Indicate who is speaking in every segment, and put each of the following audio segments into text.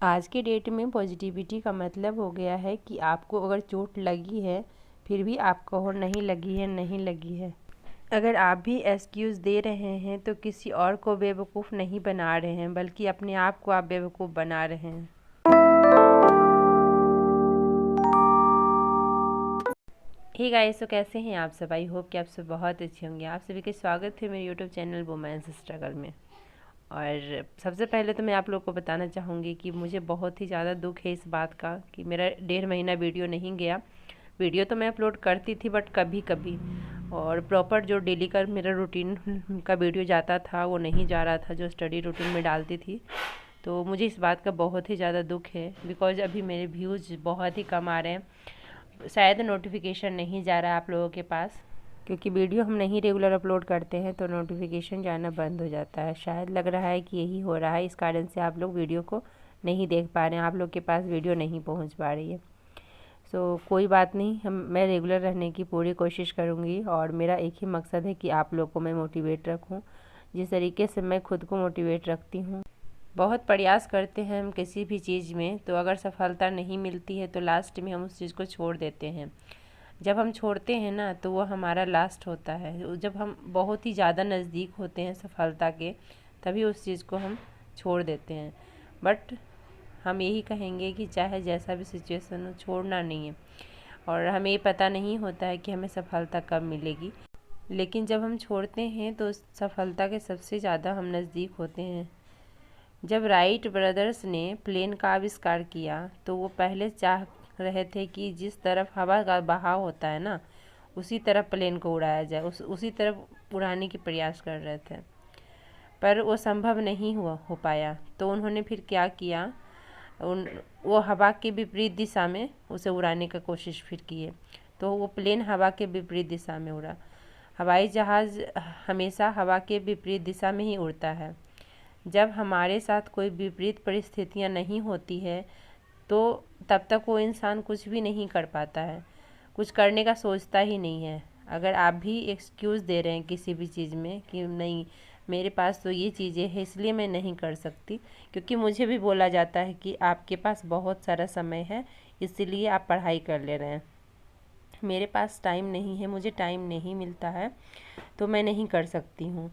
Speaker 1: आज के डेट में पॉजिटिविटी का मतलब हो गया है कि आपको अगर चोट लगी है फिर भी आप कहो नहीं लगी है, नहीं लगी है। अगर आप भी एक्सक्यूज़ दे रहे हैं तो किसी और को बेवकूफ़ नहीं बना रहे हैं, बल्कि अपने आप को आप बेवकूफ़ बना रहे हैं। हे गाइस, तो कैसे हैं आप सब? आई होप कि आप सब बहुत अच्छे होंगे। आप सभी का स्वागत है मेरे यूट्यूब चैनल वुमेन्स स्ट्रगल में। और सबसे पहले तो मैं आप लोग को बताना चाहूँगी कि मुझे बहुत ही ज़्यादा दुख है इस बात का कि मेरा 1.5 महीना वीडियो नहीं गया। वीडियो तो मैं अपलोड करती थी बट कभी कभी, और प्रॉपर जो डेली का मेरा रूटीन का वीडियो जाता था वो नहीं जा रहा था, जो स्टडी रूटीन में डालती थी। तो मुझे इस बात का बहुत ही ज़्यादा दुख है, बिकॉज अभी मेरे व्यूज़ बहुत ही कम आ रहे हैं। शायद नोटिफिकेशन नहीं जा रहा है आप लोगों के पास, क्योंकि वीडियो हम नहीं रेगुलर अपलोड करते हैं तो नोटिफिकेशन जाना बंद हो जाता है। शायद लग रहा है कि यही हो रहा है, इस कारण से आप लोग वीडियो को नहीं देख पा रहे हैं, आप लोग के पास वीडियो नहीं पहुंच पा रही है। सो कोई बात नहीं, मैं रेगुलर रहने की पूरी कोशिश करूंगी और मेरा एक ही मकसद है कि आप लोग को मैं मोटिवेट रखूं, जिस तरीके से मैं खुद को मोटिवेट रखती हूं। बहुत प्रयास करते हैं हम किसी भी चीज़ में, तो अगर सफलता नहीं मिलती है तो लास्ट में हम उस चीज़ को छोड़ देते हैं। जब हम छोड़ते हैं ना तो वो हमारा लास्ट होता है। जब हम बहुत ही ज़्यादा नज़दीक होते हैं सफलता के, तभी उस चीज़ को हम छोड़ देते हैं। बट हम यही कहेंगे कि चाहे जैसा भी सिचुएशन हो, छोड़ना नहीं है। और हमें ये पता नहीं होता है कि हमें सफलता कब मिलेगी, लेकिन जब हम छोड़ते हैं तो सफलता के सबसे ज़्यादा हम नज़दीक होते हैं। जब राइट ब्रदर्स ने प्लेन का आविष्कार किया तो वो पहले चाह रहे थे कि जिस तरफ हवा का बहाव होता है ना, उसी तरफ प्लेन को उड़ाया जाए, उसी तरफ उड़ाने की प्रयास कर रहे थे। पर वो संभव नहीं हो पाया। तो उन्होंने फिर क्या किया, वो हवा के विपरीत दिशा में उसे उड़ाने का कोशिश फिर किए, तो वो प्लेन हवा के विपरीत दिशा में उड़ा। हवाई जहाज़ हमेशा हवा के विपरीत दिशा में ही उड़ता है। जब हमारे साथ कोई विपरीत परिस्थितियाँ नहीं होती है तो तब तक वो इंसान कुछ भी नहीं कर पाता है, कुछ करने का सोचता ही नहीं है। अगर आप भी एक्सक्यूज़ दे रहे हैं किसी भी चीज़ में कि नहीं मेरे पास तो ये चीज़ें हैं इसलिए मैं नहीं कर सकती, क्योंकि मुझे भी बोला जाता है कि आपके पास बहुत सारा समय है इसीलिए आप पढ़ाई कर ले रहे हैं। मेरे पास टाइम नहीं है, मुझे टाइम नहीं मिलता है तो मैं नहीं कर सकती हूँ।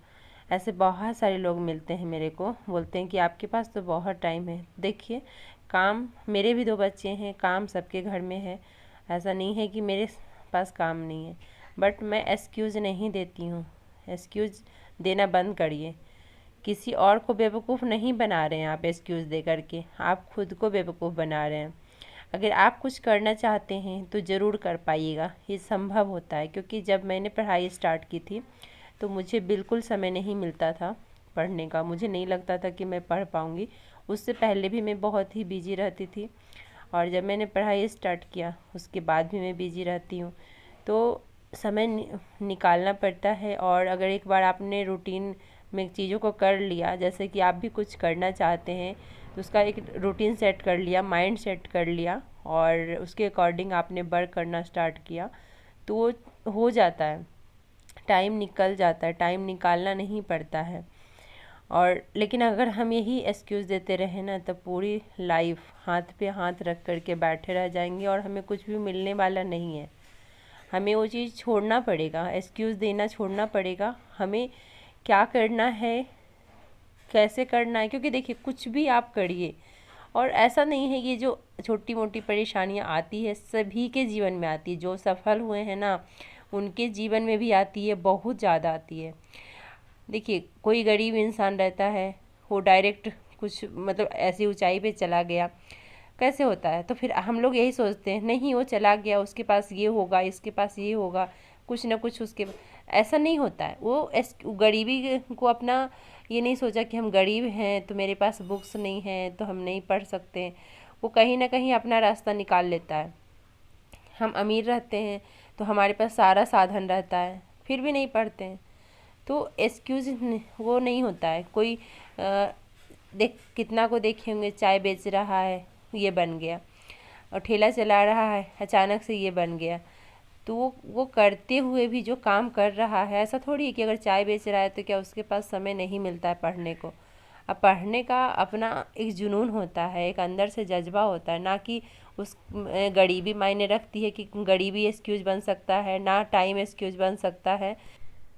Speaker 1: ऐसे बहुत सारे लोग मिलते हैं मेरे को, बोलते हैं कि आपके पास तो बहुत टाइम है। देखिए, काम, मेरे भी 2 बच्चे हैं, काम सबके घर में है, ऐसा नहीं है कि मेरे पास काम नहीं है। बट मैं एक्सक्यूज़ नहीं देती हूँ। एक्सक्यूज़ देना बंद करिए। किसी और को बेवकूफ़ नहीं बना रहे हैं आप एक्सक्यूज़ दे करके, आप खुद को बेवकूफ़ बना रहे हैं। अगर आप कुछ करना चाहते हैं तो ज़रूर कर पाइएगा, ये संभव होता है। क्योंकि जब मैंने पढ़ाई स्टार्ट की थी तो मुझे बिल्कुल समय नहीं मिलता था पढ़ने का, मुझे नहीं लगता था कि मैं पढ़ पाऊँगी। उससे पहले भी मैं बहुत ही बिजी रहती थी, और जब मैंने पढ़ाई स्टार्ट किया उसके बाद भी मैं बिजी रहती हूँ। तो समय निकालना पड़ता है, और अगर एक बार आपने रूटीन में चीज़ों को कर लिया, जैसे कि आप भी कुछ करना चाहते हैं तो उसका एक रूटीन सेट कर लिया, माइंड सेट कर लिया, और उसके अकॉर्डिंग आपने वर्क करना स्टार्ट किया तो वो हो जाता है, टाइम निकल जाता है, टाइम निकालना नहीं पड़ता है। और लेकिन अगर हम यही एक्सक्यूज़ देते रहे ना तो पूरी लाइफ हाथ पे हाथ रख कर के बैठे रह जाएंगे और हमें कुछ भी मिलने वाला नहीं है। हमें वो चीज़ छोड़ना पड़ेगा, एक्सक्यूज़ देना छोड़ना पड़ेगा। हमें क्या करना है, कैसे करना है, क्योंकि देखिए कुछ भी आप करिए, और ऐसा नहीं है, ये जो छोटी मोटी परेशानियाँ आती है सभी के जीवन में आती है। जो सफल हुए हैं ना उनके जीवन में भी आती है, बहुत ज़्यादा आती है। देखिए, कोई गरीब इंसान रहता है, वो डायरेक्ट कुछ मतलब ऐसी ऊंचाई पे चला गया, कैसे होता है? तो फिर हम लोग यही सोचते हैं नहीं वो चला गया, उसके पास ये होगा, इसके पास ये होगा, कुछ ना कुछ उसके। ऐसा नहीं होता है। वो गरीबी को अपना ये नहीं सोचा कि हम गरीब हैं तो मेरे पास बुक्स नहीं हैं तो हम नहीं पढ़ सकते। वो कहीं ना कहीं अपना रास्ता निकाल लेता है। हम अमीर रहते हैं तो हमारे पास सारा साधन रहता है फिर भी नहीं पढ़ते हैं, तो एक्सक्यूज़ वो नहीं होता है। कोई देख, कितना को देखे होंगे, चाय बेच रहा है ये बन गया, और ठेला चला रहा है अचानक से ये बन गया। तो वो करते हुए भी जो काम कर रहा है, ऐसा थोड़ी है कि अगर चाय बेच रहा है तो क्या उसके पास समय नहीं मिलता है पढ़ने को। अब पढ़ने का अपना एक जुनून होता है, एक अंदर से जज्बा होता है, ना कि उस गरीबी मायने रखती है कि गरीबी एक्सक्यूज़ बन सकता है, ना टाइम एक्सक्यूज़ बन सकता है।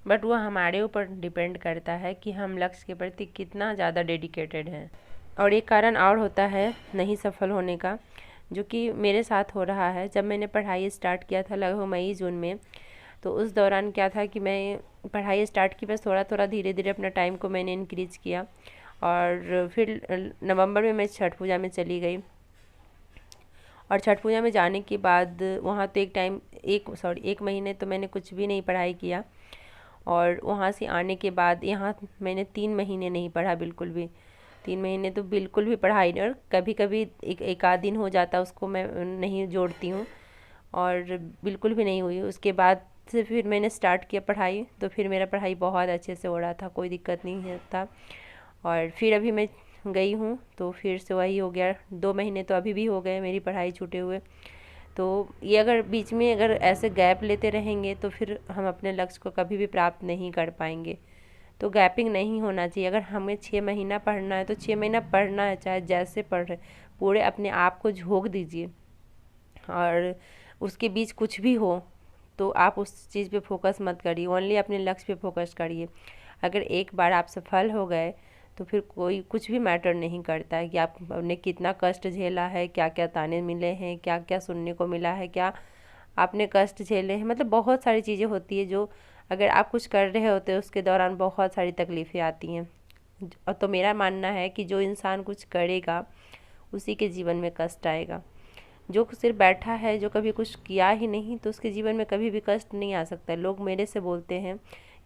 Speaker 1: बट वो हमारे ऊपर डिपेंड करता है कि हम लक्ष्य के प्रति कितना ज़्यादा डेडिकेटेड हैं। और एक कारण और होता है नहीं सफल होने का, जो कि मेरे साथ हो रहा है। जब मैंने पढ़ाई स्टार्ट किया था लगभग मई जून में, तो उस दौरान क्या था कि मैं पढ़ाई स्टार्ट की, बस थोड़ा थोड़ा धीरे धीरे अपना टाइम को मैंने इंक्रीज़ किया। और फिर नवंबर में मैं छठ पूजा में चली गई, और छठ पूजा में जाने के बाद वहाँ तो एक महीने तो मैंने कुछ भी नहीं पढ़ाई किया। और वहाँ से आने के बाद यहाँ मैंने 3 महीने नहीं पढ़ा बिल्कुल भी। 3 महीने तो बिल्कुल भी पढ़ाई नहीं, और कभी कभी एक आध दिन हो जाता उसको मैं नहीं जोड़ती हूँ, और बिल्कुल भी नहीं हुई। उसके बाद से फिर मैंने स्टार्ट किया पढ़ाई, तो फिर मेरा पढ़ाई बहुत अच्छे से हो रहा था, कोई दिक्कत नहीं था। और फिर अभी मैं गई हूँ तो फिर से वही हो गया, 2 महीने तो अभी भी हो गए मेरी पढ़ाई छूटे हुए। तो ये अगर बीच में अगर ऐसे गैप लेते रहेंगे तो फिर हम अपने लक्ष्य को कभी भी प्राप्त नहीं कर पाएंगे। तो गैपिंग नहीं होना चाहिए। अगर हमें 6 महीना पढ़ना है तो 6 महीना पढ़ना है, चाहे जैसे पढ़ रहे, पूरे अपने आप को झोंक दीजिए। और उसके बीच कुछ भी हो तो आप उस चीज़ पे फोकस मत करिए, ओनली अपने लक्ष्य पे फोकस करिए। अगर एक बार आप सफल हो गए तो फिर कोई कुछ भी मैटर नहीं करता है कि आपने कितना कष्ट झेला है, क्या क्या ताने मिले हैं, क्या क्या सुनने को मिला है, क्या आपने कष्ट झेले हैं। मतलब बहुत सारी चीज़ें होती है जो अगर आप कुछ कर रहे होते हैं उसके दौरान बहुत सारी तकलीफ़ें आती हैं। तो मेरा मानना है कि जो इंसान कुछ करेगा उसी के जीवन में कष्ट आएगा। जो सिर्फ बैठा है, जो कभी कुछ किया ही नहीं, तो उसके जीवन में कभी भी कष्ट नहीं आ सकता है। लोग मेरे से बोलते हैं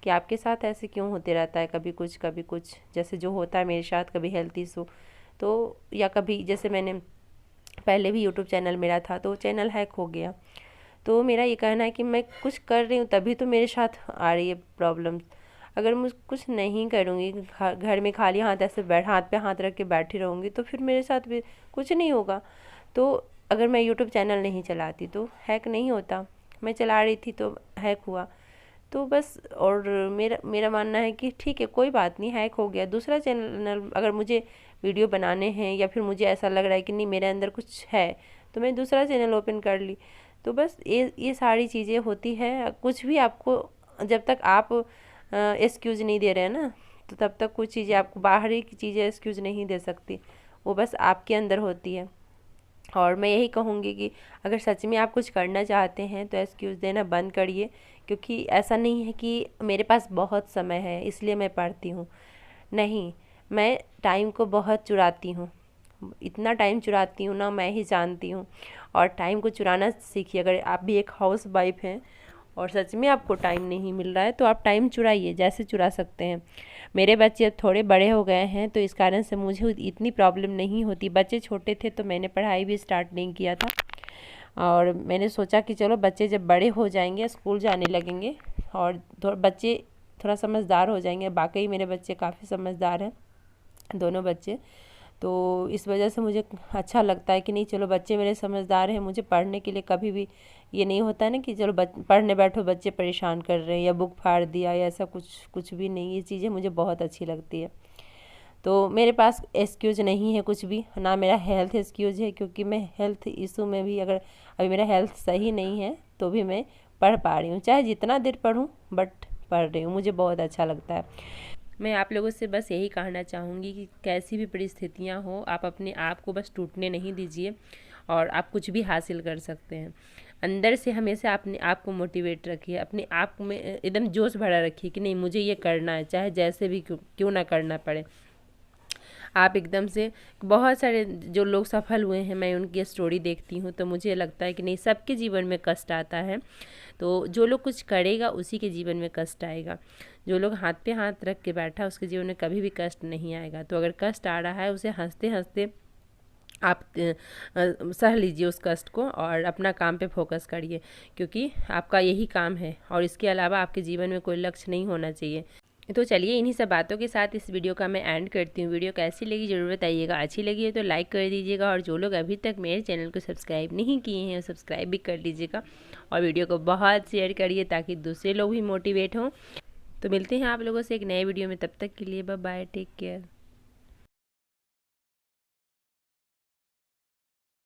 Speaker 1: कि आपके साथ ऐसे क्यों होते रहता है, कभी कुछ, जैसे जो होता है मेरे साथ, कभी हेल्थ इशू तो, या कभी जैसे मैंने पहले भी यूट्यूब चैनल मेरा था तो चैनल हैक हो गया। तो मेरा ये कहना है कि मैं कुछ कर रही हूँ तभी तो मेरे साथ आ रही है प्रॉब्लम। अगर मैं कुछ नहीं करूँगी, घर में खाली हाथ ऐसे हाथ पे हाथ रख के बैठी रहूँगी, तो फिर मेरे साथ भी कुछ नहीं होगा। तो अगर मैं यूट्यूब चैनल नहीं चलाती तो हैक नहीं होता, मैं चला रही थी तो हैक हुआ। तो बस, और मेरा मानना है कि ठीक है, कोई बात नहीं, हैक हो गया, दूसरा चैनल अगर मुझे वीडियो बनाने हैं या फिर मुझे ऐसा लग रहा है कि नहीं मेरे अंदर कुछ है, तो मैं दूसरा चैनल ओपन कर ली। तो बस ये सारी चीज़ें होती है। कुछ भी आपको, जब तक आप एक्सक्यूज़ नहीं दे रहे हैं ना, तो तब तक कुछ चीज़ें आपको, बाहरी की चीज़ें एक्सक्यूज़ नहीं दे सकती, वो बस आपके अंदर होती है। और मैं यही कहूँगी कि अगर सच में आप कुछ करना चाहते हैं तो एक्सक्यूज़ देना बंद करिए। क्योंकि ऐसा नहीं है कि मेरे पास बहुत समय है इसलिए मैं पढ़ती हूँ, नहीं, मैं टाइम को बहुत चुराती हूँ, इतना टाइम चुराती हूँ ना, मैं ही जानती हूँ। और टाइम को चुराना सीखिए। अगर आप भी एक हाउस वाइफ हैं और सच में आपको टाइम नहीं मिल रहा है तो आप टाइम चुराइए, जैसे चुरा सकते हैं। मेरे बच्चे अब थोड़े बड़े हो गए हैं तो इस कारण से मुझे इतनी प्रॉब्लम नहीं होती। बच्चे छोटे थे तो मैंने पढ़ाई भी स्टार्ट नहीं किया था, और मैंने सोचा कि चलो बच्चे जब बड़े हो जाएंगे, स्कूल जाने लगेंगे और बच्चे थोड़ा समझदार हो जाएंगे। वाकई मेरे बच्चे काफ़ी समझदार हैं, दोनों बच्चे। तो इस वजह से मुझे अच्छा लगता है कि नहीं, चलो बच्चे मेरे समझदार हैं, मुझे पढ़ने के लिए कभी भी ये नहीं होता है ना कि चलो पढ़ने बैठो बच्चे परेशान कर रहे हैं या बुक फाड़ दिया या ऐसा कुछ भी नहीं। ये चीज़ें मुझे बहुत अच्छी लगती है। तो मेरे पास एक्सक्यूज़ नहीं है कुछ भी, ना मेरा हेल्थ एक्सक्यूज़ है, क्योंकि मैं हेल्थ इशू में भी, अगर अभी मेरा हेल्थ सही नहीं है तो भी मैं पढ़ पा रही हूँ, चाहे जितना देर पढूँ बट पढ़ रही हूँ, मुझे बहुत अच्छा लगता है। मैं आप लोगों से बस यही कहना चाहूँगी कि कैसी भी परिस्थितियाँ हो, आप अपने आप को बस टूटने नहीं दीजिए और आप कुछ भी हासिल कर सकते हैं। अंदर से हमेशा अपने आप को मोटिवेट रखिए, अपने आप में एकदम जोश भरा रखिए कि नहीं मुझे ये करना है, चाहे जैसे भी क्यों ना करना पड़े। आप एकदम से, बहुत सारे जो लोग सफल हुए हैं मैं उनकी स्टोरी देखती हूँ तो मुझे लगता है कि नहीं, सबके जीवन में कष्ट आता है। तो जो लोग कुछ करेगा उसी के जीवन में कष्ट आएगा। जो लोग हाथ पे हाथ रख के बैठा उसके जीवन में कभी भी कष्ट नहीं आएगा। तो अगर कष्ट आ रहा है उसे हंसते हंसते आप सह लीजिए उस कष्ट को और अपना काम पे फोकस करिए, क्योंकि आपका यही काम है और इसके अलावा आपके जीवन में कोई लक्ष्य नहीं होना चाहिए। तो चलिए, इन्हीं सब बातों के साथ इस वीडियो का मैं एंड करती हूँ। वीडियो कैसी लगी ज़रूर बताइएगा, अच्छी लगी है तो लाइक कर दीजिएगा, और जो लोग अभी तक मेरे चैनल को सब्सक्राइब नहीं किए हैं सब्सक्राइब भी कर लीजिएगा, और वीडियो को बहुत शेयर करिए ताकि दूसरे लोग भी मोटिवेट हों। तो मिलते हैं आप लोगों से एक नए वीडियो में, तब तक के लिए बाय बाय, टेक केयर।